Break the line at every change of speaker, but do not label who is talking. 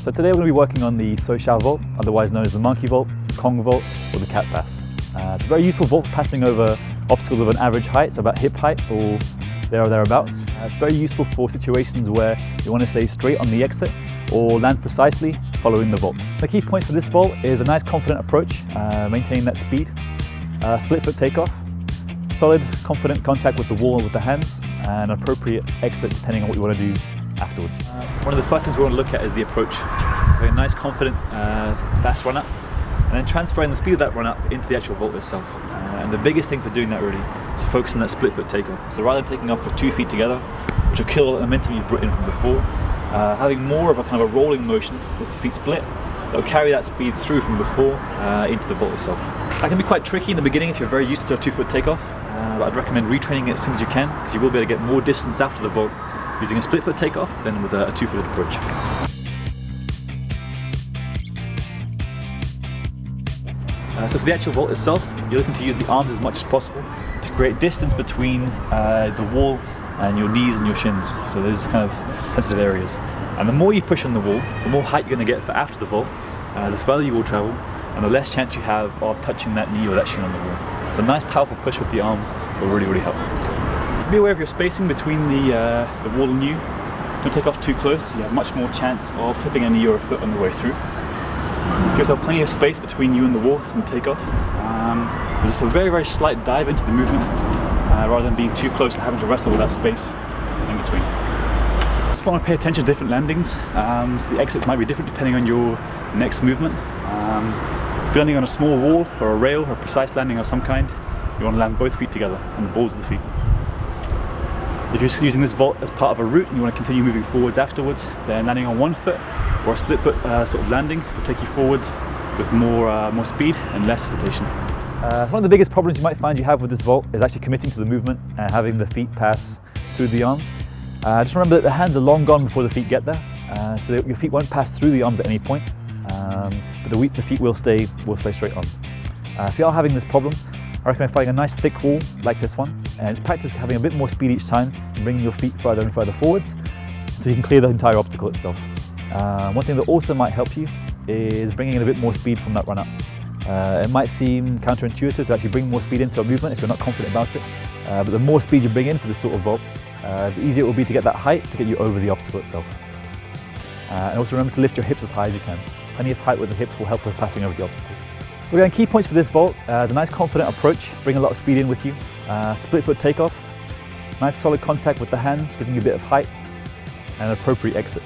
So today we're going to be working on the social vault, otherwise known as the monkey vault, Kong vault, or the cat pass. It's a very useful vault for passing over obstacles of an average height, so about hip height or there or thereabouts. It's very useful for situations where you want to stay straight on the exit or land precisely following the vault. The key points for this vault is a nice confident approach, maintaining that speed, split foot takeoff, solid confident contact with the wall with the hands, and appropriate exit depending on what you want to do afterwards. One of the first things we want to look at is the approach. Having a nice confident fast run up and then transferring the speed of that run up into the actual vault itself. And the biggest thing for doing that really is to focus on that split foot takeoff. So rather than taking off with 2 feet together, which will kill the momentum you've brought in from before, having more of a kind of a rolling motion with the feet split that will carry that speed through from before into the vault itself. That can be quite tricky in the beginning if you're very used to a 2 foot takeoff, but I'd recommend retraining it as soon as you can, because you will be able to get more distance after the vault using a split foot takeoff than with a 2 foot approach. So for the actual vault itself, you're looking to use the arms as much as possible to create distance between the wall and your knees and your shins. So those kind of sensitive areas. And the more you push on the wall, the more height you're going to get for after the vault, the further you will travel, and the less chance you have of touching that knee or that shin on the wall. So a nice powerful push with the arms will really help. So be aware of your spacing between the wall and you. Don't take off too close, you have much more chance of clipping a knee or a foot on the way through. Give yourself plenty of space between you and the wall and the takeoff. There's just a very slight dive into the movement rather than being too close and having to wrestle with that space in between. Just want to pay attention to different landings. So the exits might be different depending on your next movement. If you're landing on a small wall or a rail or a precise landing of some kind, you want to land both feet together on the balls of the feet. If you're using this vault as part of a route and you want to continue moving forwards afterwards, then landing on 1 foot or a split foot sort of landing will take you forwards with more speed and less hesitation. One of the biggest problems you might find you have with this vault is actually committing to the movement and having the feet pass through the arms. Just remember that the hands are long gone before the feet get there, so that your feet won't pass through the arms at any point, but the feet will stay straight on. If you are having this problem, I recommend finding a nice thick wall like this one, and just practice having a bit more speed each time and bringing your feet further and further forwards so you can clear the entire obstacle itself. One thing that also might help you is bringing in a bit more speed from that run up. It might seem counterintuitive to actually bring more speed into a movement if you're not confident about it, but the more speed you bring in for this sort of vault, the easier it will be to get that height to get you over the obstacle itself. And also remember to lift your hips as high as you can. Plenty of height with the hips will help with passing over the obstacle. So again, key points for this vault is a nice confident approach, bring a lot of speed in with you, split foot takeoff, nice solid contact with the hands, giving you a bit of height, and an appropriate exit.